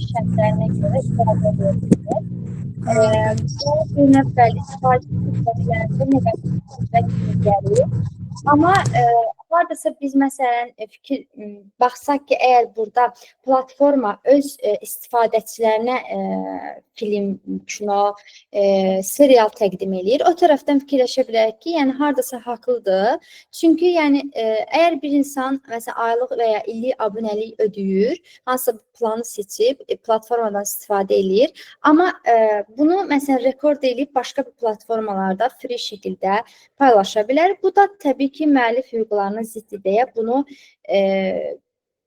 şərtlərinə görə istifadə edilir. Bu bir nəfəli istifadə xüsusiyyətlərində neqativ feedback kimi gəlir. Amma hardasa biz məsələn baxsaq ki, əgər burada platforma öz istifadəçilərinə film, kino, serial təqdim edir, o tərəfdən fikirləşə bilərik ki, yəni hardasa haqlıdır. Çünki yəni əgər bir insan məsələn aylıq və ya illik abunəlik ödəyir, hansısa planı seçib platformadan istifadə edir, amma bunu məsələn rekord edib başqa bir platformalarda free şəkildə paylaşa bilər. Bu da təbii ki, müəllif hüquqlarına ziddir deyə bunu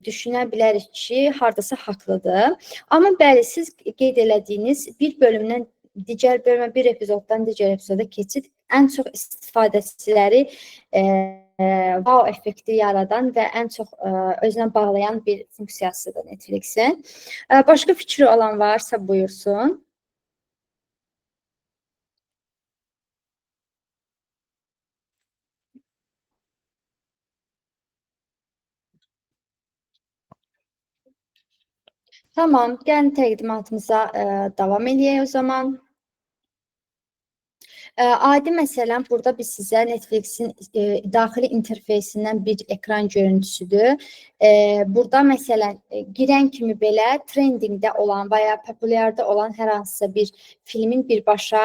düşünə bilərik ki, hardasa haqlıdır. Amma bəli, siz qeyd elədiyiniz bir bölümdən digər bölümə, bir epizoddan digər epizoda keçid ən çox istifadəçiləri wow effekti yaradan və ən çox özünə bağlayan bir funksiyasıdır Netflixin. Başqa fikri olan varsa buyursun. Tamam, gəlin təqdimatımıza davam edək o zaman. Adi məsələn, burada biz sizə Netflixin daxili interfeysindən bir ekran görüntüsüdür. Burada məsələn, girən kimi belə trendingdə olan və ya populyarda olan hər hansısa bir filmin birbaşa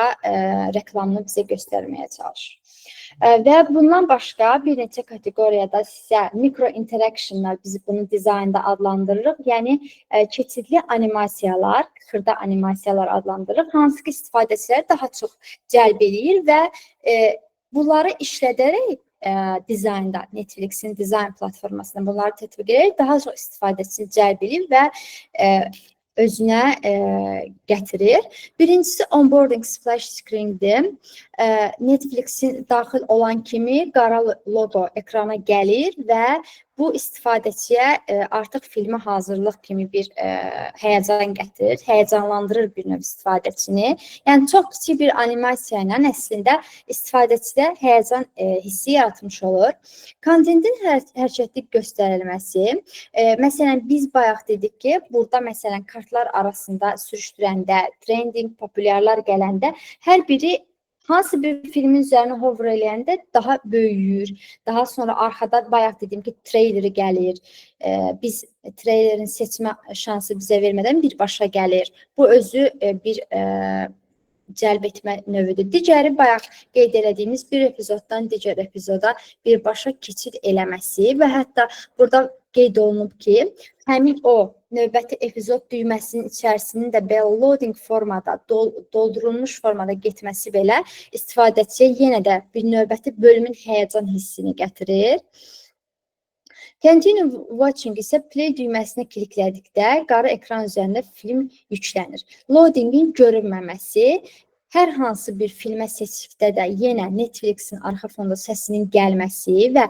reklamını bizə göstərməyə çalışır. Və bundan başqa bir neçə kateqoriyada sizə mikro interactionlar, biz bunu dizaynda adlandırırıq. Yəni, keçidli animasiyalar, xırda animasiyalar adlandırırıq. Hansı ki, istifadəçiləri daha çox cəlb edir və bunları işlədərək dizaynda, Netflixin dizayn platformasında bunları tətbiq edərək daha çox istifadəçini cəlb edir və özünə gətirir. Birincisi onboarding splash screendir. Netflixin daxil olan kimi qara logo ekrana gəlir və bu istifadəçiyə artıq filmə hazırlıq kimi bir həyəcan gətirir, həyəcanlandırır bir növ istifadəçini. Yəni, çox kiçik bir animasiya ilə əslində istifadəçidə həyəcan hissi yaratmış olur. Kontentin hərəkətli göstərilməsi. Məsələn, biz bayaq dedik ki, burada məsələn kartlar arasında sürüşdürəndə, trending, populyarlar gələndə hər biri hansı bir filmin üzərinə hover eləyəndə daha böyüyür. Daha sonra arxada bayaq dedim ki, treyleri gəlir. Biz treylerin seçmə şansı bizə vermədən birbaşa gəlir. Bu özü bir cəlb etmə növüdür. Digəri bayaq qeyd elədiyimiz bir epizoddan digər epizoda birbaşa keçid eləməsi və hətta burada qeyd olunub ki, həmin o növbəti epizod düyməsinin içərisinin də belə loading formada, doldurulmuş formada getməsi belə istifadəçiyə yenə də bir növbəti bölümün həyəcan hissini gətirir. Continue watching isə play düyməsinə kliklədikdə qara ekran üzərində film yüklənir. Loadingin görünməməsi, hər hansı bir filmə seçdikdə də yenə Netflixin arxa fonda səsinin gəlməsi və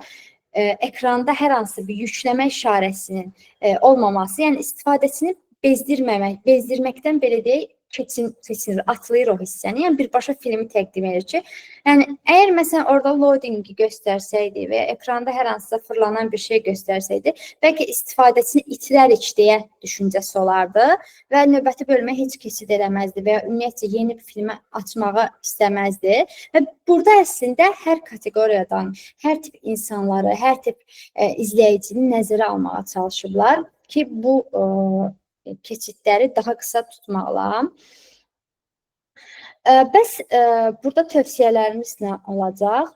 ekranda hər hansı bir yükləmə işarəsinin olmaması, yəni istifadəçini bezdirməkdən belə deyək, keçinir, atlayır o hissəni. Yəni, birbaşa filmi təqdim edir ki, yəni, əgər məsələn orada loadingi göstərsəydi və ekranda hər hansısa fırlanan bir şey göstərsəydi, bəlkə istifadəçini itirərik deyə düşüncəsi olardı və növbəti bölümə heç keçid eləməzdi və ya ümumiyyətcə yeni bir filmi açmağı istəməzdi. Və burada əslində hər kateqoriyadan, hər tip insanları, hər tip izləyicini nəzərə almağa çalışıblar ki, bu keçidləri daha qısa tutmaqla. Bəs burada tövsiyələrimiz nə olacaq?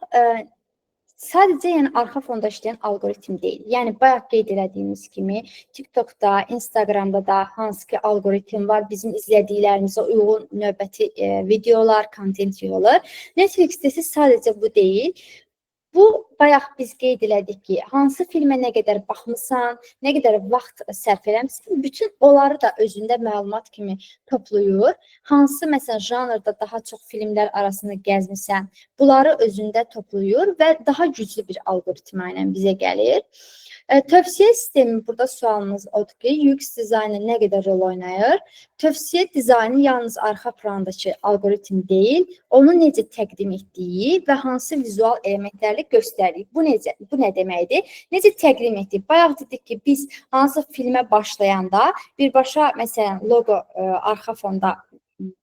Sadəcə yəni arxa fonda işləyən alqoritm deyil. Yəni bayaq qeyd elədiyimiz kimi TikTokda, Instagramda da hansı ki alqoritm var, bizim izlədiklərimizə uyğun növbəti videolar, kontent yığılır. Netflixdə isə sadəcə bu deyil. Bu, bayaq biz qeyd elədik ki, hansı filmə nə qədər baxmısan, nə qədər vaxt sərf eləmişsən, bütün onları da özündə məlumat kimi toplayır. Hansı, məsələn, janrda daha çox filmlər arasında gəzmirsən, bunları özündə toplayır və daha güclü bir algoritma ilə bizə gəlir. Tövsiyə sistemi burada sualımız odur ki, UX dizaynı nə qədər rol oynayır? Tövsiyə dizaynı yalnız arxa plandakı algoritm deyil, onu necə təqdim etdiyi və hansı vizual elementlərlə göstərdiyi. Bu nə deməkdir? Necə təqdim etdik? Bayaq dedik ki, biz hansı filmə başlayanda birbaşa məsələn loqo arxa fonda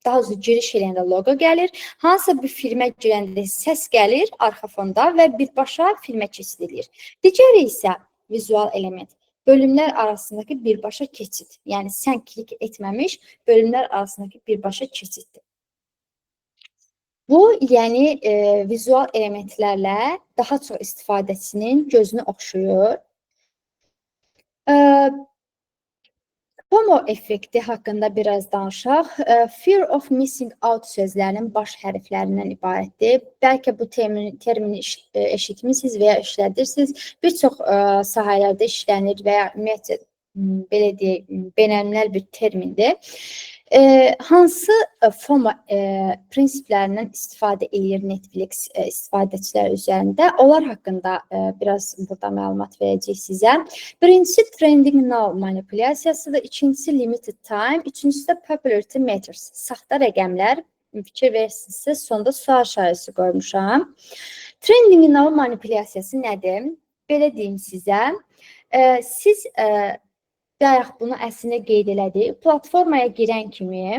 daha doğrusu giriş eləyəndə loqo gəlir. Hansısa bir filmə girəndə səs gəlir arxa fonda və birbaşa filmə keçid edir. Digəri isə vizual element. Bölümlər arasındakı birbaşa keçid. Yəni sən klik etməmiş bölümlər arasındakı birbaşa keçiddir. Bu, yəni vizual elementlərlə daha çox istifadəçinin gözünü oxşuyur. FOMO effekti haqqında biraz danışaq. Fear of missing out sözlərinin baş hərflərindən ibarətdir. Bəlkə bu termini eşitmişsiniz və ya işlədirsiniz. Bir çox sahələrdə işlənir və ya ümumiyyətlə belə deyək, beynəlmiləl bir termindir. Hansı FOMO prinsiplərindən istifadə edir Netflix istifadəçilər üzərində? Onlar haqqında biraz burada məlumat verəcək sizə. Birincisi trending now manipulyasiyasıdır, ikincisi limited time, üçüncüsü də popularity matters. Saxta rəqəmlər, fikir versiniz, sonda sual işarəsi qoymuşam. Trending now manipulyasiyası nədir? Belə deyim sizə. Siz bayaq bunu əslində qeyd elədik. Platformaya girən kimi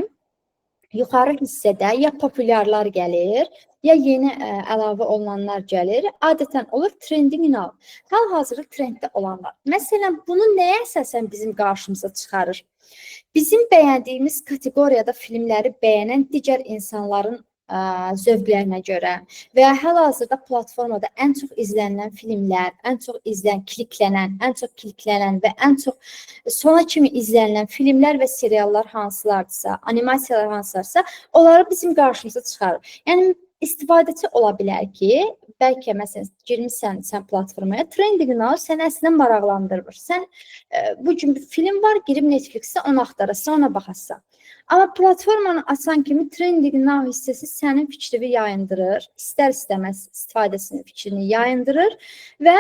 yuxarı hissədə ya populyarlar gəlir, ya yeni əlavə olunanlar gəlir. Adətən olur trending now. Hal-hazırda trenddə olanlar. Məsələn, bunu nəyə əsasən bizim qarşımıza çıxarır? Bizim bəyəndiyimiz kateqoriyada filmləri bəyənən digər insanların zövqlərinə görə və ya hal-hazırda platformada ən çox izlənilən filmlər, ən çox kliklənən və ən çox sona kimi izlənilən filmlər və seriallar hansılardırsa, animasiyalar hansılarsa, onları bizim qarşımıza çıxarır. Yəni istifadəçi ola bilər ki, bəlkə məsələn girmişsən sən platformaya, trending now səni əslində maraqlandırır. Sən bu gün bir film var, girib Netflixdə onu axtarırsan, ona baxarsan. Amma platformanı açan kimi trending now hissəsi sənin fikrini yayındırır, istər-istəməz istifadəçinin fikrini yayındırır və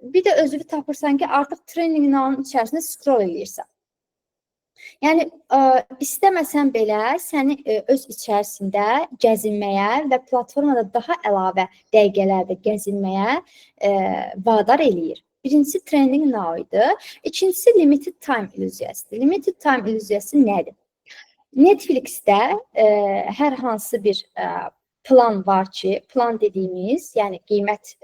bir də özünü tapırsan ki, artıq trending now-un içərisində scroll eləyirsən. Yəni istəməsən belə səni öz içərisində gəzinməyə və platformada daha əlavə dəqiqələrdə gəzinməyə vadar eləyir. Birincisi trending now idi, ikincisi limited time illüziyasıdır. Limited time illüziyası nədir? Netflixdə hər hansı bir plan var ki, plan dediyimiz, yəni qiymət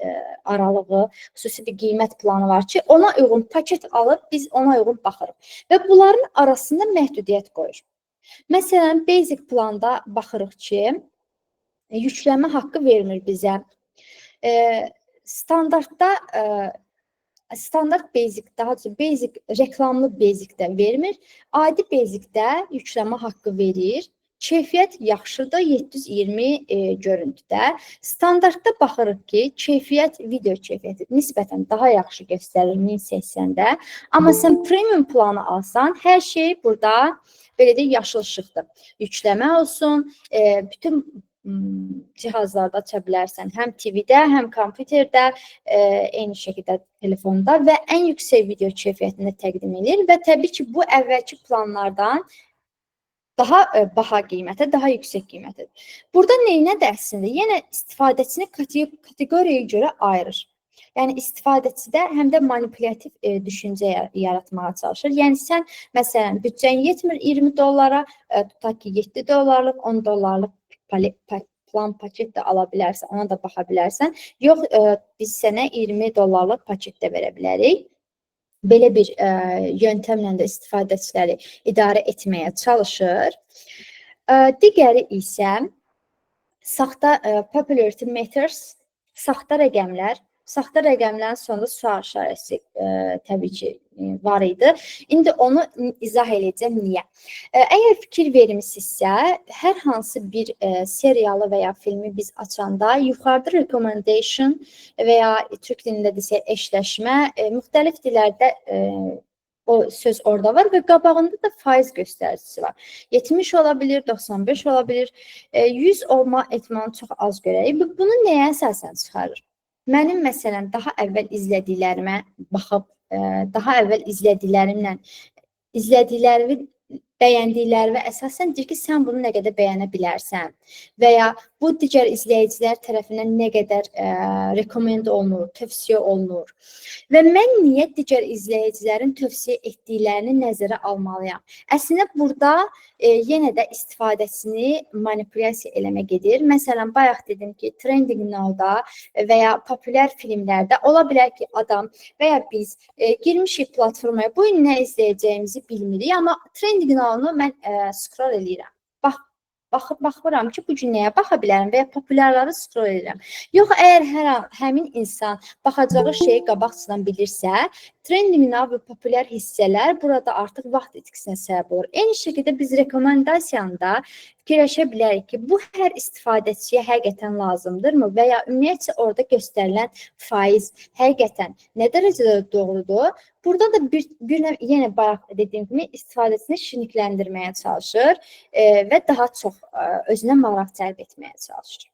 aralığı, xüsusi bir qiymət planı var ki, ona uyğun paket alıb biz ona uyğun baxırıq və bunların arasında məhdudiyyət qoyur. Məsələn, basic planda baxırıq ki, yükləmə haqqı vermir bizə. Standart basic, daha doğrusu basic, reklamlı basicdə vermir. Adi basicdə yükləmə haqqı verir. Keyfiyyət yaxşıdır, 720 görüntüdə. Standartda baxırıq ki, keyfiyyət, video keyfiyyəti nisbətən daha yaxşı göstərir 1080-də. Amma sən premium planı alsan, hər şey burada belə də yaşıl işıqdır. Yükləmə olsun, bütün cihazlarda aça bilərsən, həm TV-də, həm kompüterdə, eyni şəkildə telefonda və ən yüksək video keyfiyyətində təqdim edir və təbii ki, bu əvvəlki planlardan daha baha qiymətə, daha yüksək qiymətədir. Burada neynədir əslində? Yenə istifadəçini kateqoriyaya görə ayırır. Yəni istifadəçidə həm də manipulyativ düşüncə yaratmağa çalışır. Yəni sən məsələn büdcən yetmir 20 dollara, tutaq ki 7 dollarlıq, 10 dollarlıq plan paket də ala bilərsən, ona da baxa bilərsən. Yox, biz sənə 20 dollarlıq paket də verə bilərik. Belə bir yöntəmlə də istifadəçiləri idarə etməyə çalışır. Digəri isə saxta popularity matters, saxta rəqəmlər. Saxta rəqəmlərin sonunda sual işarəsi təbii ki var idi. İndi onu izah edəcəm niyə. Əgər fikir vermisinizsə, hər hansı bir serialı və ya filmi biz açanda yuxarıda recommendation və ya türk dilində desək eşləşmə, müxtəlif dillərdə o söz orada var və qabağında da faiz göstəricisi var. 70 ola bilir, 95 ola bilir, 100 olma ehtimalı çox az görək. Bunu nəyə əsasən çıxarır? mənim məsələn daha əvvəl izlədiklərimə baxıb, daha əvvəl izlədiklərimi bəyəndiklərimə əsasən deyir ki, sən bunu nə qədər bəyənə bilərsən və ya bu digər izləyicilər tərəfindən nə qədər rekomend olunur, tövsiyə olunur və mən niyə digər izləyicilərin tövsiyə etdiklərini nəzərə almalıyam? Əslində burada yenə də istifadəçini manipulyasiya eləmə gedir. Məsələn, bayaq dedim ki, Trending Now-da və ya populyar filmlərdə ola bilər ki, adam və ya biz girmişik platformaya, bu gün nə izləyəcəyimizi bilmirik, amma Trending Now-nu mən scroll eləyirəm. Baxıram ki, bu gün nəyə baxa bilərəm və ya populyarları scroll edirəm. Yox, əgər həmin insan baxacağı şeyi qabaqcadan bilirsə, Trending Now və populyar hissələr burada artıq vaxt itkisinə səbəb olur. Eyni şəkildə biz rekomendasiyanda fikirləşə bilərik ki, bu hər istifadəçiyə həqiqətən lazımdırmı və ya ümumiyyətcə orada göstərilən faiz həqiqətən nə dərəcədə doğrudur? Burada da yenə bayaq dediyim kimi istifadəçini şirnikləndirməyə çalışır və daha çox özünə maraq cəlb etməyə çalışır.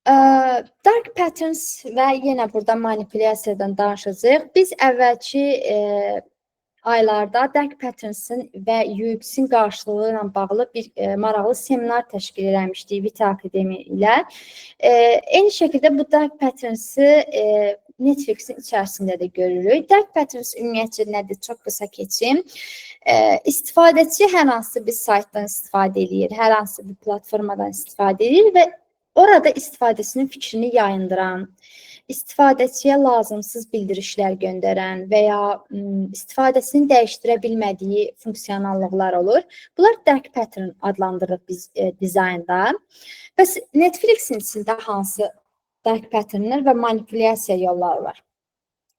Dark patterns və yenə burada manipulyasiyadan danışacağıq. Biz əvvəlki aylarda Dark Patterns'ın və UX-in qarşılığı ilə bağlı bir maraqlı seminar təşkil eləmişdik Vita Akademi ilə. Eyni şəkildə bu Dark Patterns-ı Netflix-in içərisində də görürük. Dark Patterns ümumiyyətcə nədir? Çox qısa keçim. İstifadəçi hər hansı bir saytdan istifadə edir, hər hansı bir platformadan istifadə edir və orada istifadəçinin fikrini yayındıran, istifadəçiyə lazımsız bildirişlər göndərən və ya istifadəsini dəyişdirə bilmədiyi funksiyonallıqlar olur. Bunlar dark pattern adlandırırıq biz dizaynda. Bəs Netflix-in içində hansı dark patternlər və manipulyasiya yolları var?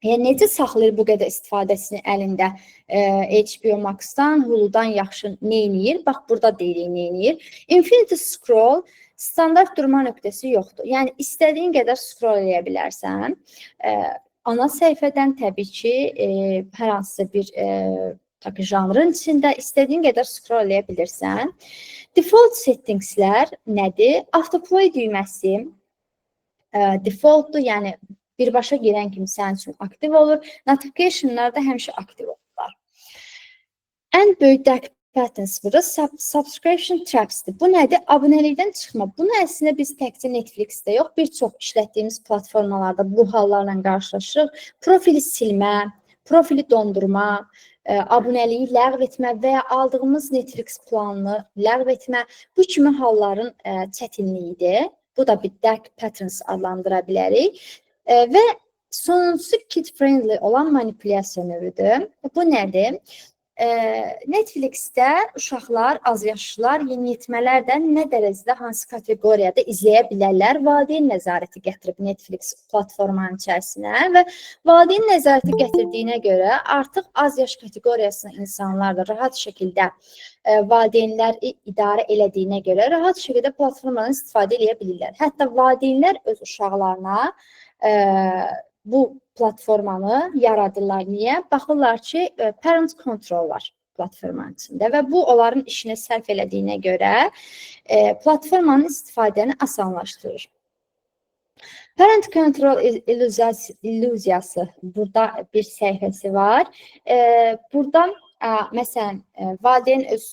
Yəni, necə saxlayır bu qədər istifadəsini əlində HBO Max-dan, Hulu-dan yaxşı neyniyir? Bax, burada deyirik neyniyir. Infinity Scroll standart durma nöqtəsi yoxdur. Yəni, istədiyin qədər scroll edə bilərsən. Ana səhifədən təbii ki, hər hansısa bir janrın içində istədiyin qədər scroll edə bilirsən. Default settingslər nədir? Autoplay düyməsi defaultdur, yəni birbaşa girən kimi sənin üçün aktiv olur. Notificationlar da həmişə aktiv olurlar. Ən böyük dark patterns burada subscription traps'dir. Bu nədir? Abunəlikdən çıxma. Bunu əslində biz təkcə Netflix-də yox, bir çox işlətdiyimiz platformalarda bu hallarla qarşılaşırıq. Profili silmə, profili dondurma, abunəliyi ləğv etmə və ya aldığımız Netflix planını ləğv etmə bu kimi halların çətinliyidir. Bu da bir dark patterns adlandıra bilərik. Və sonuncusu kid-friendly olan manipulyasiya növüdür. Bu nədir? Netflix-də uşaqlar, azyaşlılar, yeniyetmələrdən nə dərəcədə hansı kateqoriyada izləyə bilərlər? Valideyn nəzarəti gətirib Netflix platformanın içərisinə və valideyn nəzarəti gətirdiyinə görə artıq az yaş kateqoriyasına insanlar da rahat şəkildə valideynlər idarə elədiyinə görə rahat şəkildə platformadan istifadə edə bilirlər. Hətta valideynlər öz uşaqlarına bu platformanı yaradırlar. Niyə? Baxırlar ki, parent control var platformanın içində və bu onların işini sərf elədiyinə görə platformanın istifadəni asanlaşdırır. Parent control illüziyası burada bir səhifəsi var. Buradan məsələn, valideyn öz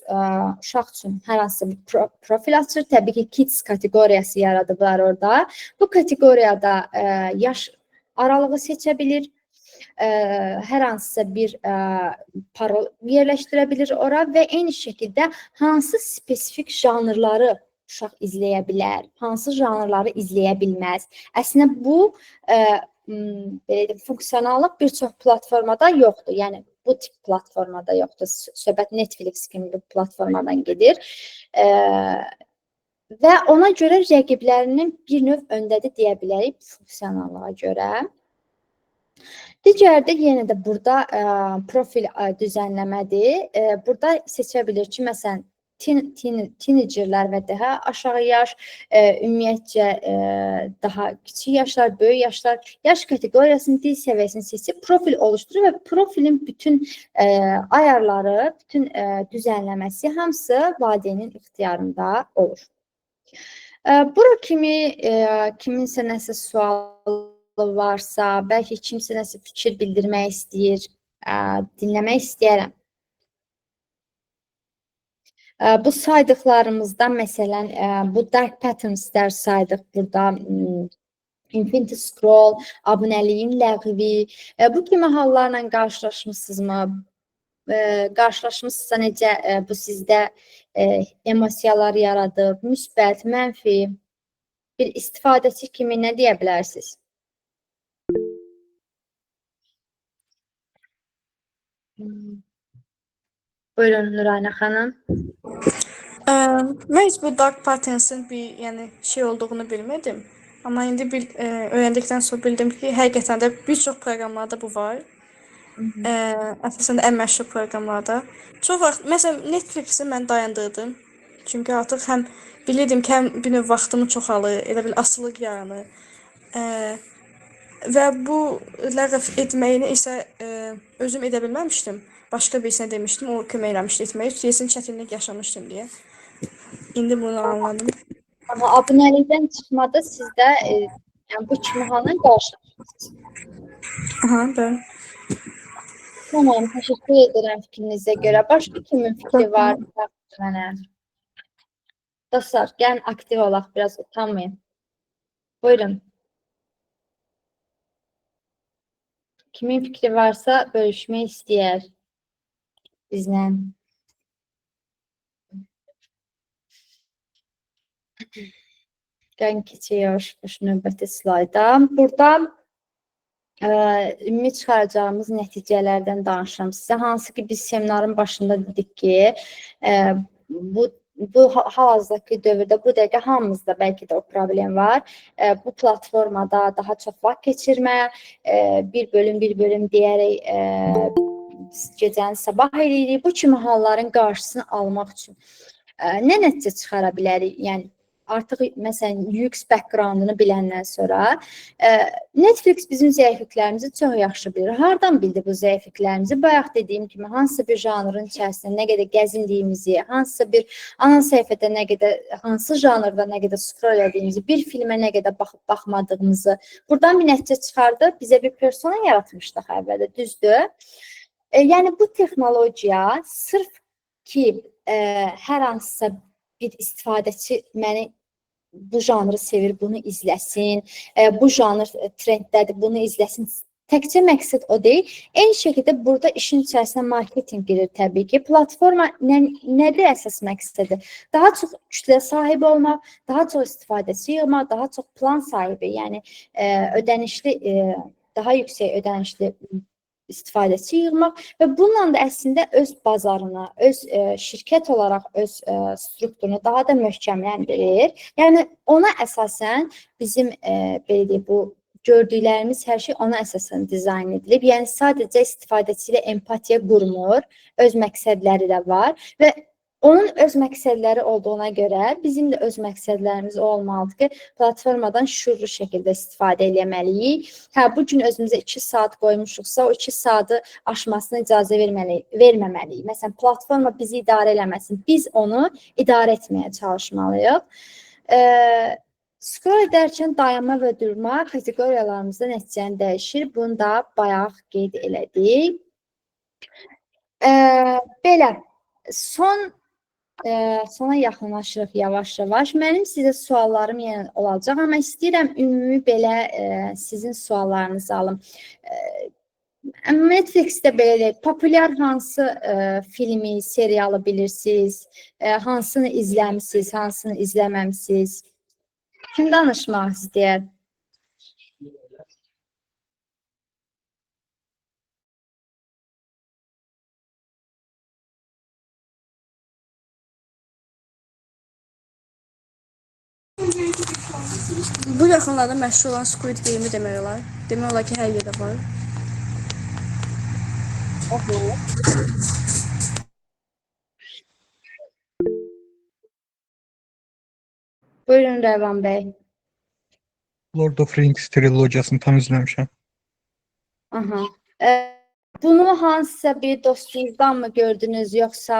uşaq üçün hər hansı bir profil açır. Təbii ki, kids kateqoriyası yaradıblar orada. Bu kateqoriyada yaş aralığı seçə bilir, hər hansısa bir parol yerləşdirə bilir ora və eyni şəkildə hansı spesifik janrları uşaq izləyə bilər, hansı janrları izləyə bilməz. Əslində bu funksionallıq bir çox platformada yoxdur. Yəni bu tip platformada yoxdur. Söhbət Netflix kimi bir platformadan gedir. Və ona görə rəqiblərinin bir növ öndədir deyə bilərik funksionallığa görə. Digəri də yenə də burada profil düzənləmədir. Burada seçə bilir ki, məsələn, teenagerlər və daha aşağı yaş, ümumiyyətcə daha kiçik yaşlar, böyük yaşlar, yaş kateqoriyasının dil səviyyəsini seçib profil oluşturur və profilin bütün ayarları, bütün düzənləməsi hamısı valideynin ixtiyarında olur. Bura kimi kiminsə nəsə sualı varsa, bəlkə kimsə nəsə fikir bildirmək istəyir, dinləmək istəyərəm. Bu saydıqlarımızdan məsələn, bu dark patternslər saydıq burada. Infinity scroll, abunəliyin ləğvi. Bu kimi hallarla qarşılaşmısınızmı? Qarşılaşmısınızsa necə bu sizdə emosiyalar yaradıb, müsbət, mənfi? Bir istifadəçi kimi nə deyə bilərsiniz? Buyurun Nurayna xanım. Mən heç bu dark patterns'ın bir şey olduğunu bilmədim. Amma indi öyrəndikdən sonra bildim ki, həqiqətən də bir çox proqramlarda bu var. Əsasən də ən məşhur proqramlarda. Çox vaxt, məsələn, Netflix'i mən dayandırdım. Çünki artıq həm bilirdim ki, həm bir növ vaxtımı çoxalır, elə bil asılılıq yaranır. Və bu ləğv etməyini isə özüm edə bilməmişdim. Başqa birisinə demişdim, o kömək eləmişdi etməyi. Deyəsən çətinlik yaşamışdım deyə. İndi bunu anladım. Amma abunəlikdən çıxmada sizdə yəni bu kimi halla qarşılaşırsınız. Aha, bəli. Tamam, təşəkkür edirəm fikrinizə görə. Başqa kimin fikri var? Mənə. Dostlar, gəlin aktiv olaq, biraz utanmayın. Buyurun. Kimin fikri varsa bölüşmək istəyər bizlə. Gəlin keçək növbəti slayda. Burada ümumi çıxaracağımız nəticələrdən danışıram sizə. Hansı ki, biz seminarın başında dedik ki, bu hal-hazırdakı dövrdə, bu dəqiqə hamımızda bəlkə də o problem var. Bu platformada daha çox vaxt keçirmə, bir bölüm deyərək gecəni sabah eləyirik. Bu kimi halların qarşısını almaq üçün nə nəticə çıxara bilərik? Yəni, artıq məsələn UX backgroundunu biləndən sonra Netflix bizim zəifliklərimizi çox yaxşı bilir. Hardan bildi bu zəifliklərimizi? Bayaq dediyim kimi hansısa bir janrın içərisində nə qədər gəzindiyimizi, hansısa bir ana səhifədə nə qədər, hansı janrda nə qədər scroll etdiyimizi, bir filmə nə qədər baxıb baxmadığımızı, buradan bir nəticə çıxardı. Bizə bir persona yaratmışdıq əvvəldə, düzdür? Yəni bu texnologiya sırf ki, hər hansısa bir istifadəçi məni bu janrı sevir, bunu izləsin, bu janr trenddədir, bunu izləsin. Təkcə məqsəd o deyil. Eyni şəkildə burada işin içərisinə marketinq girir təbii ki. Platforma nədir əsas məqsədi? Daha çox kütlə sahibi olmaq, daha çox istifadəçi yığmaq, daha çox plan sahibi, yəni ödənişli, daha yüksək ödənişli istifadəçi yığmaq və bununla da əslində öz bazarını, öz şirkət olaraq öz strukturunu daha da möhkəmləndirir. Yəni ona əsasən bizim belə deyək, bu gördüklərimiz hər şey ona əsasən dizayn edilib. Yəni sadəcə istifadəçi ilə empatiya qurmur, öz məqsədləri də var və onun öz məqsədləri olduğuna görə bizim də öz məqsədlərimiz olmalıdır ki, platformadan şuurlu şəkildə istifadə etməliyik. Bu gün özümüzə 2 saat qoymuşuqsa, o 2 saatı aşmasına icazə verməməliyik. Məsələn, platforma bizi idarə eləməsin, biz onu idarə etməyə çalışmalıyıq. Scroll edərkən dayanma və durma kateqoriyalarımızda nəticəni dəyişir. Bunu da bayaq qeyd elədik. Belə, sona yaxınlaşırıq yavaş-yavaş. Mənim sizə suallarım yenə olacaq, amma istəyirəm ümumi belə sizin suallarınızı alım. Netflixdə belə populyar hansı filmi, serialı bilirsiniz? Hansını izləmisiniz, hansını izləməmisiniz? Kim danışmaq istəyər? Bu yaxınlarda məşhur olan Squid Game-i demək olar. Demək olar ki, hər yerdə var. Buyurun Rəvan bəy. Lord of Rings trilogiyasını tam izləmişəm. Aha. Bunu hansısa bir dostunuzdan mı gördünüz, yoksa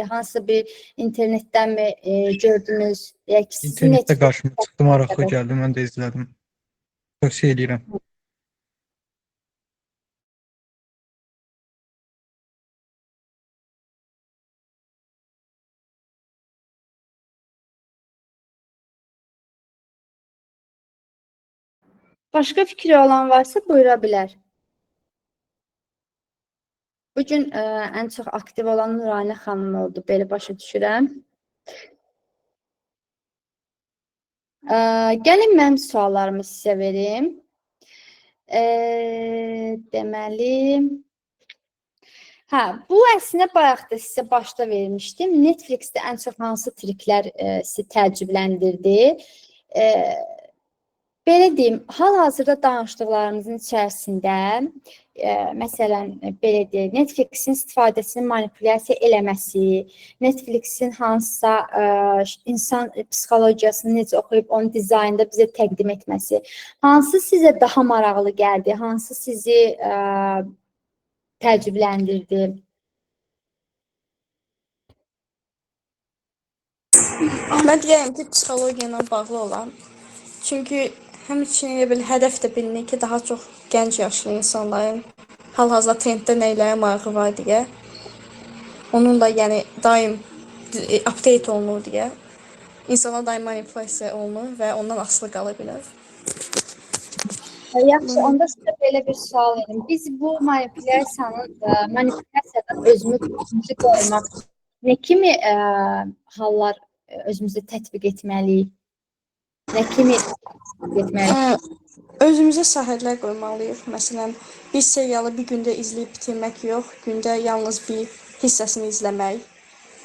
hansısa bir internetten mi gördünüz? Yəni ki, sizi İnternetdə Netflix qarşıma çıxdı, maraqlı gəldi, mən də izlədim. Tövsiyə edirəm. başqa fikri olan varsa buyura bilər. Bugün ən çox aktiv olan Nurani xanım oldu, belə başa düşürəm. Gəlin mənim suallarımı sizə verim. Deməli, bu əslində bayaq da sizə başda vermişdim. Netflixdə ən çox hansı triklər sizi təəccübləndirdi? Belə deyim, hal-hazırda danışdıqlarımızın içərisində, məsələn, belə deyək, Netflixin istifadəsini manipulyasiya eləməsi, Netflixin hansısa insan psixologiyasını necə oxuyub onu dizaynda bizə təqdim etməsi, hansı sizə daha maraqlı gəldi, hansı sizi təəccübləndirdi? Mən deyərəm ki, psixologiya ilə bağlı olan. Çünki həmçinin belə hədəf də bilinir ki, daha çox gənc yaşlı insanların hal-hazırda trenddə nəylərə marağı var deyə. Onunla yəni daim update olunur deyə. İnsanlar daim manipulyasiya olunur və ondan asılı qala bilər. Yaxşı, onda sizə belə bir sual verim. Biz bu manipulyasiyadan özümüzü qorumaq nə kimi hallar özümüzə tətbiq etməliyik? Nə kimi etməliyik? Özümüzə sərhədlər qoymalıyıq. Məsələn, bir serialı bir gündə izləyib bitirmək yox, gündə yalnız bir hissəsini izləmək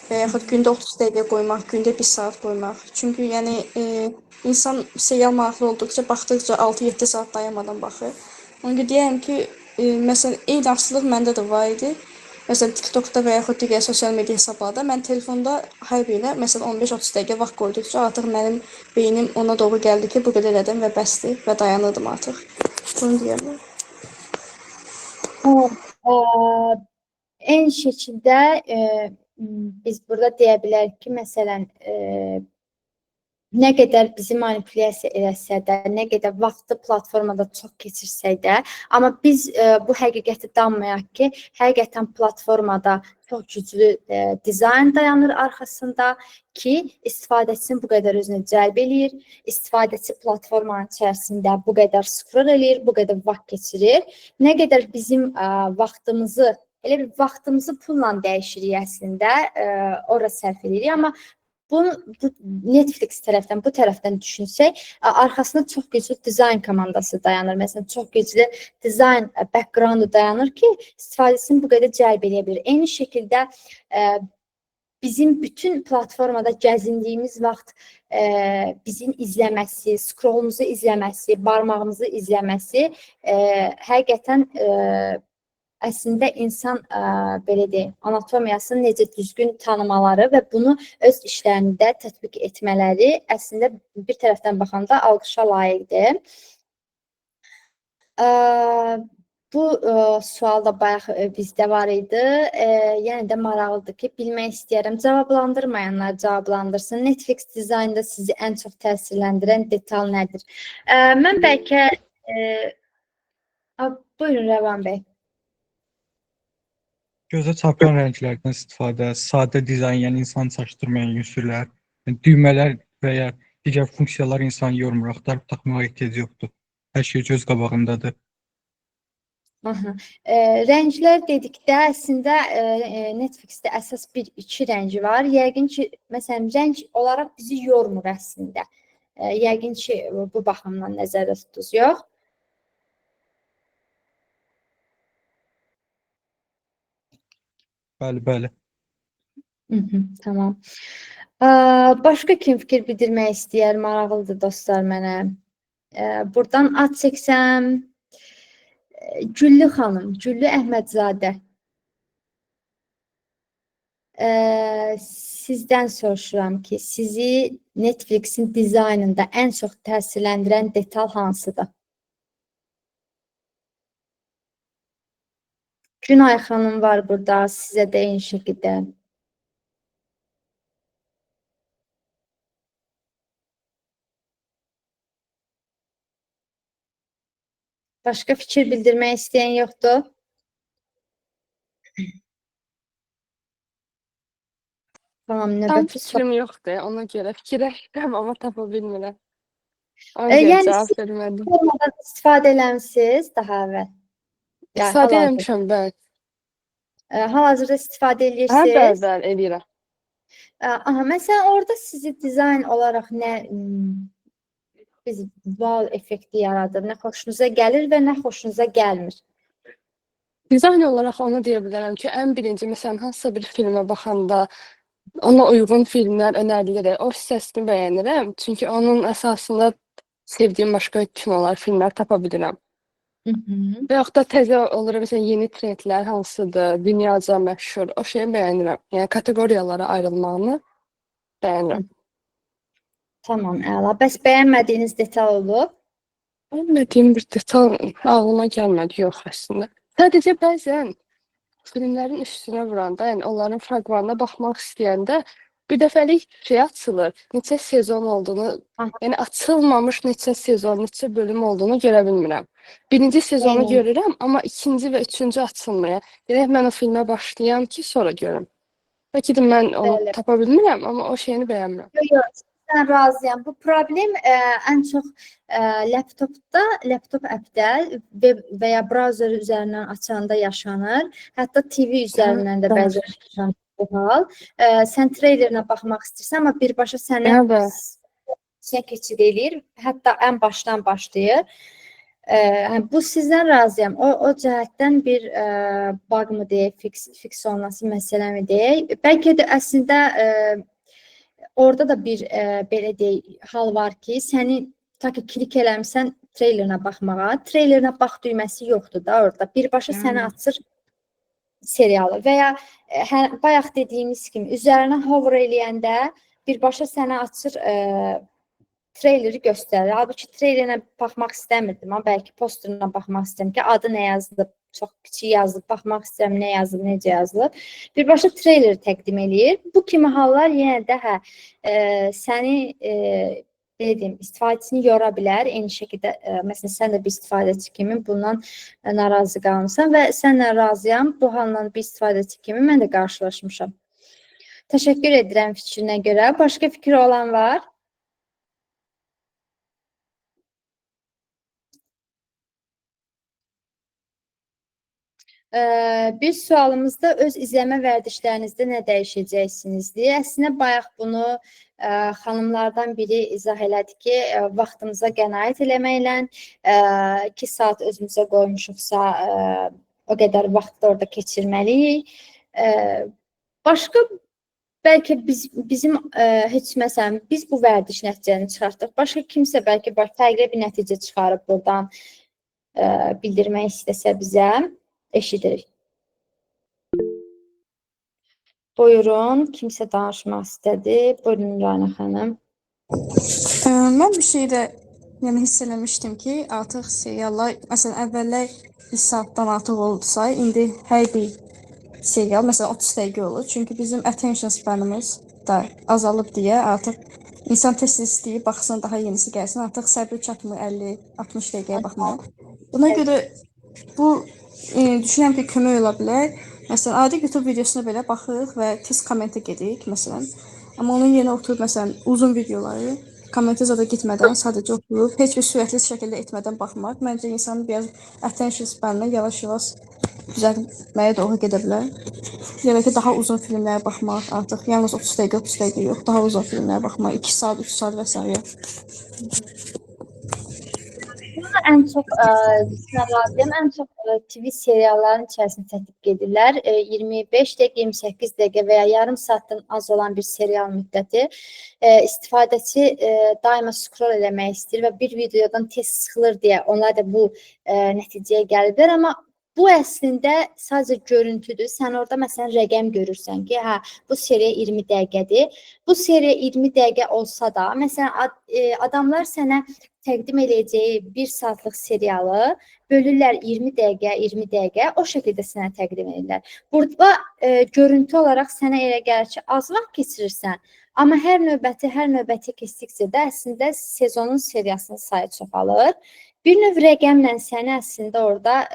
və yaxud gündə 30 dəqiqə qoymaq, gündə 1 saat qoymaq. Çünki yəni insan serial maraqlı olduqca, baxdıqca 6-7 saat dayanmadan baxır. Ona görə deyirəm ki, məsələn, eyni asılılıq məndə də var idi. Məsələn, TikTokda və yaxud digər sosial media hesablarda mən telefonda hər birinə məsələn 15-30 dəqiqə vaxt qoyduqca artıq mənim beynim ona doğru gəldi ki, bu qədər elədim və bəsdir və dayanırdım artıq. Bunu deyirəm. Eyni şəkildə biz burada deyə bilərik ki, məsələn, nə qədər bizi manipulyasiya eləsə də, nə qədər vaxtı platformada çox keçirsək də, amma biz bu həqiqəti danmayaq ki, həqiqətən platformada çox güclü dizayn dayanır arxasında ki, istifadəçisini bu qədər özünə cəlb eləyir, istifadəçi platformanın içərisində bu qədər scroll eləyir, bu qədər vaxt keçirir. Nə qədər bizim vaxtımızı, elə bir vaxtımızı pulla dəyişirik əslində, ora sərf edirik, amma bunu Netflix tərəfdən, bu tərəfdən düşünsək, arxasında çox güclü dizayn komandası dayanır. Məsələn, çox güclü dizayn backgroundu dayanır ki, istifadəsini bu qədər cəlb edə bilir. Eyni şəkildə bizim bütün platformada gəzindiyimiz vaxt bizim izləməsi, scrollumuzu izləməsi, barmağımızı izləməsi həqiqətən əslində insan belə deyək, anatomiyasını necə düzgün tanımaları və bunu öz işlərində tətbiq etmələri əslində bir tərəfdən baxanda alqışa layiqdir. Bu sual da bayaq bizdə var idi. Yəni də maraqlıdır ki, bilmək istəyərəm. Cavablandırmayanlar cavablandırsın. Netflix dizaynda sizi ən çox təsirləndirən detal nədir? Mən bəlkə buyurun Rəvan bəy. Gözə çarpan rənglərdən istifadə, sadə dizayn, yəni insanı çaşdırmayan üsullar, düymələr və ya digər funksiyalar insanı yormur, axtarıb tapmağa ehtiyac yoxdur. Hər şey göz qabağındadır. Rənglər dedikdə əslində Netflixdə əsas iki rəngi var. Yəqin ki, məsələn, rəng olaraq bizi yormur əslində. Yəqin ki, bu baxımdan nəzərdə tutunuz, yox? Bəli, bəli. Tamam. Başqa kim fikir bildirmək istəyər? Maraqlıdır dostlar mənə. Buradan ad çəksəm, Güllü xanım, Güllü Əhmədzadə. Sizdən soruşuram ki, sizi Netflixin dizaynında ən çox təsirləndirən detal hansıdır? Günay xanım var burada, sizə də eyni şəkildə. Başqa fikir bildirmək istəyən yoxdur? Tamam, Tam növbəti sual. fikrim yoxdur, ona görə fikirləşirəm, amma tapa bilmirəm. Ona görə Yəni cavab siz vermədim. formadan istifadə eləmisiniz daha əvvəl? Yəni İstifadə hal-hazırda. eləmişəm, bəli. Hal-hazırda istifadə Hə, edirsiniz? bəli, eləyirəm. Aha, məsələn, orada sizi dizayn olaraq nə vizual effekti yaradır, nə xoşunuza gəlir və nə xoşunuza gəlmir? Dizayn olaraq onu deyə bilərəm ki, ən birinci, məsələn, hansısa bir filmə baxanda ona uyğun filmlər önərilir. O hissəsini bəyənirəm. Çünki onun əsasında sevdiyim başqa kinolar, filmlər tapa bilirəm. Hı -hı. Və yaxud da təzə olur, məsələn, yeni trendlər hansıdır, dünyaca məşhur, o şeyi bəyənirəm. Yəni kateqoriyalara ayrılmağını bəyənirəm. Tamam, əla. Bəs bəyənmədiyiniz detal olub? Bilmədiyim bir detal ağlıma gəlmədi, yox əslində. Sadəcə bəzən filmlərin üstünə vuranda, yəni onların fraqmanına baxmaq istəyəndə bir dəfəlik şey açılır. Neçə sezon olduğunu, Aha. yəni açılmamış neçə sezon, neçə bölüm olduğunu görə bilmirəm. Birinci sezonu Eynən. görürəm, amma ikinci və üçüncü açılmır. Yəni mən o filmə başlayam ki, sonra görüm. Bəlkə də mən onu Bəli. tapa bilmirəm, amma o şeyini bəyənmirəm. Yox, mən razıyam. Bu problem ən çox laptop appdə web və ya brauzer üzərindən açanda yaşanır. Hətta TV üzərindən də Hə, bəzən yaşanır bu hal. Sən treylerinə baxmaq istəyirsən, amma birbaşa səni bəli. içinə keçid eləyir. Hətta ən başdan başlayır. Bu sizdən razıyam. O cəhətdən bir bug mı deyək, fix olması məsələ mi deyək. Bəlkə də əslində orada da bir belə deyək hal var ki, səni ta ki klik eləmisən treylerinə baxmağa, treylerinə bax düyməsi yoxdur da orada. Birbaşa səni açır serialı və ya bayaq dediyimiz kimi üzərinə hover eləyəndə birbaşa səni açır treyleri göstərir. Halbuki treylerinə baxmaq istəmirdim, amma bəlkə posterına baxmaq istəyirəm ki, adı nə yazılıb, çox kiçik yazılıb, baxmaq istəyirəm nə yazılıb, necə yazılıb. Birbaşa treyleri təqdim eləyir. Bu kimi hallar yenə də səni belə deyim, istifadəçini yora bilər. Eyni şəkildə məsələn sən də bir istifadəçi kimi bundan narazı qalmısan və sənlə razıyam. Bu halla bir istifadəçi kimi mən də qarşılaşmışam. Təşəkkür edirəm fikrinə görə. Başqa fikri olan var? Bir sualımızda öz izləmə vərdişlərinizdə nə dəyişəcəksiniz deyə. Əslində bayaq bunu xanımlardan biri izah elədi ki, vaxtımıza qənaət eləməklə 2 saat özümüzə qoymuşuqsa o qədər vaxt orada keçirməliyik. Başqa bəlkə bizim heç məsələn biz bu vərdiş nəticəni çıxartdıq. Başqa kimsə bəlkə fərqli bir nəticə çıxarıb buradan bildirmək istəsə bizə. Eşidirik. Buyurun, kimsə danışmaq istədi. Buyurun, Rana xanım. Mən bir şey də yəni hiss eləmişdim ki, artıq seriallar, məsələn, əvvəllər 1 saatdan artıq oldusa, indi hər bir serial, məsələn, 30 dəqiqə olur. Çünki bizim attention spanımız da azalıb deyə artıq insan tez-tez istəyir, baxsın, daha yenisi gəlsin. Artıq səbri çatmır 50-60 dəqiqəyə baxmağa. Buna görə bu düşünürəm ki, kömək ola bilər. Məsələn, adi YouTube videosuna belə baxırıq və tez kommentə gedirik, məsələn. Amma onun yerinə oturub, məsələn, uzun videoları kommentə zada gitmədən sadəcə oturub, heç bir sürətli şəkildə etmədən baxmaq, məncə insanın biraz attention spanını yavaş-yavaş düzəltməyə doğru gedə bilər. Yəni ki, daha uzun filmlərə baxmaq, artıq yalnız 30 dəqiqə, 30 dəqiqə yox, daha uzun filmlərə baxmaq, 2 saat, 3 saat və s. Ən çox razıyam. Ən çox TV serialların içərisində tətbiq edirlər. 25 dəqiqə, 28 dəqiqə və ya yarım saatdan az olan bir serial müddəti istifadəçi daima scroll eləmək istəyir və bir videodan tez sıxılır deyə onlar da bu nəticəyə gəlirlər. Amma Bu əslində sadəcə görüntüdür. Sən orada məsələn rəqəm görürsən ki, hə, bu seriya 20 dəqiqədir. Bu seriya 20 dəqiqə olsa da, məsələn adamlar sənə təqdim edəcəyi 1 saatlıq serialı bölürlər 20 dəqiqə, 20 dəqiqə, o şəkildə sənə təqdim edirlər. Burada görüntü olaraq sənə elə gəlir ki, az vaxt keçirirsən, amma hər növbəti keçdikcə də əslində sezonun seriyasının sayı çoxalır. Bir növ rəqəmlə səni əslində orada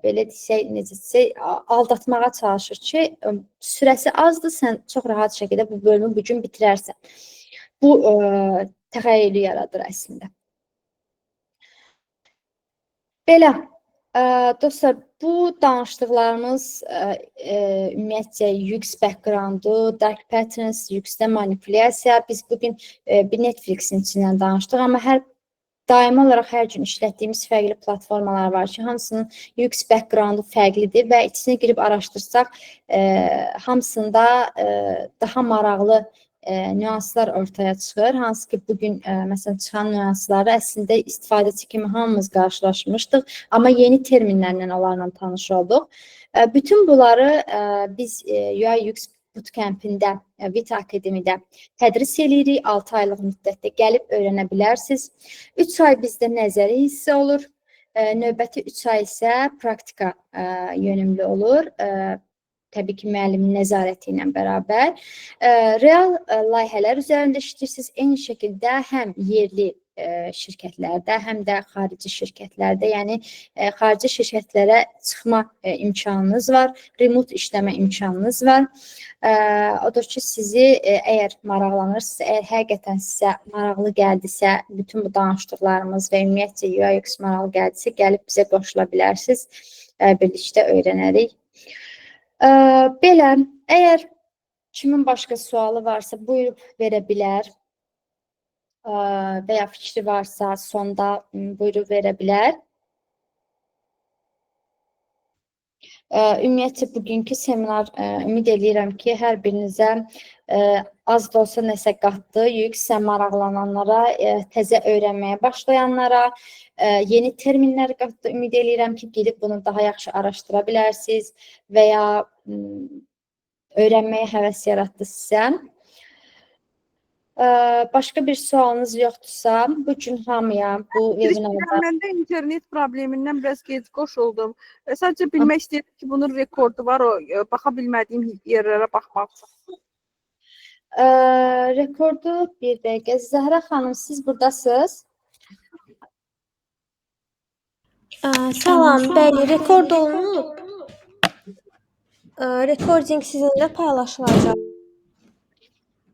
belə desək, necə desək, aldatmağa çalışır ki, sürəsi azdır, sən çox rahat şəkildə bu bölümü bu gün bitirərsən. Bu təxəyyülü yaradır əslində. Belə, dostlar, bu danışdıqlarımız ümumiyyətcə UX backgroundu, dark patterns, UX-də manipulyasiya. Biz bugün bir Netflix-in içindən danışdıq, amma daimi olaraq hər gün işlətdiyimiz fərqli platformalar var ki, hamısının UX backgroundu fərqlidir və içinə girib araşdırsaq, hamısında daha maraqlı nüanslar ortaya çıxır. Hansı ki, bugün məsələn çıxan nüansları əslində istifadəçi kimi hamımız qarşılaşmışdıq, amma yeni terminlərlə onlarla tanış olduq. Bütün bunları biz UI UX Bootcamp'ində, Vita Akademiyada tədris edirik. 6 aylıq müddətdə gəlib öyrənə bilərsiniz. 3 ay bizdə nəzəri hissə olur. Növbəti 3 ay isə praktika yönümlü olur. Təbii ki, müəllimin nəzarəti ilə bərabər. Real layihələr üzərində işləyirsiniz. Eyni şəkildə həm yerli şirkətlərdə, həm də xarici şirkətlərdə, yəni xarici şirkətlərə çıxma imkanınız var, remote işləmə imkanınız var. Odur ki, sizi əgər maraqlanırsınız, əgər həqiqətən sizə maraqlı gəldisə, bütün bu danışdıqlarımız və ümumiyyətcə UI UX maraqlı gəldisə, gəlib bizə qoşula bilərsiniz, birlikdə öyrənərik. Belə, əgər kimin başqa sualı varsa, buyurub verə bilər və ya fikri varsa, sonda buyurub verə bilər. Ümumiyyətcə, bugünkü seminar ümid edirəm ki, hər birinizə az da olsa nəsə qatdı. UX-ə maraqlananlara, təzə öyrənməyə başlayanlara yeni terminlər qatdı. Ümid edirəm ki, gedib bunu daha yaxşı araşdıra bilərsiniz və ya öyrənməyə həvəs yaratdı sizə. Başqa bir sualınız yoxdursa, bu gün hamıya bu webinarda... Məndə internet problemindən biraz gec qoşuldum. Sadəcə bilmək istəyirəm ki, bunun rekordu var, o baxa bilmədiyim yerlərə baxmaq üçün. Rekordu bir dəqiqə. Zəhra xanım, siz buradasınız? Salam, bəli, rekord olunub. Recording sizinlə paylaşılacaq.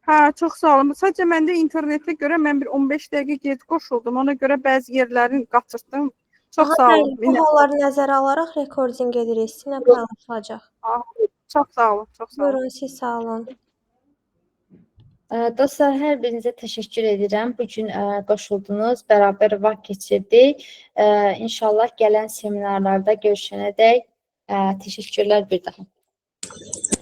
Hə, çox sağ olun. Sadəcə məndə internetə görə mən bir 15 dəqiqə gec qoşuldum. Ona görə bəzi yerlərini qaçırtdım. Çox sağ olun. Bu halları nəzərə alaraq recording edirik, sizinlə paylaşılacaq. Çox sağ olun, çox sağ olun. Buyurun, siz sağ olun. Dostlar, hər birinizə təşəkkür edirəm. Bugün qoşuldunuz, bərabər vaxt keçirdik. İnşallah gələn seminarlarda görüşənədək təşəkkürlər bir daha.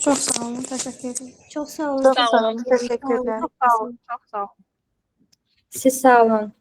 Çox sağ olun, təşəkkür edirəm. Çox sağ olun. Çox sağ olun, Təşəkkürlər. Çox sağ olun, çox sağ olun. Siz sağ olun.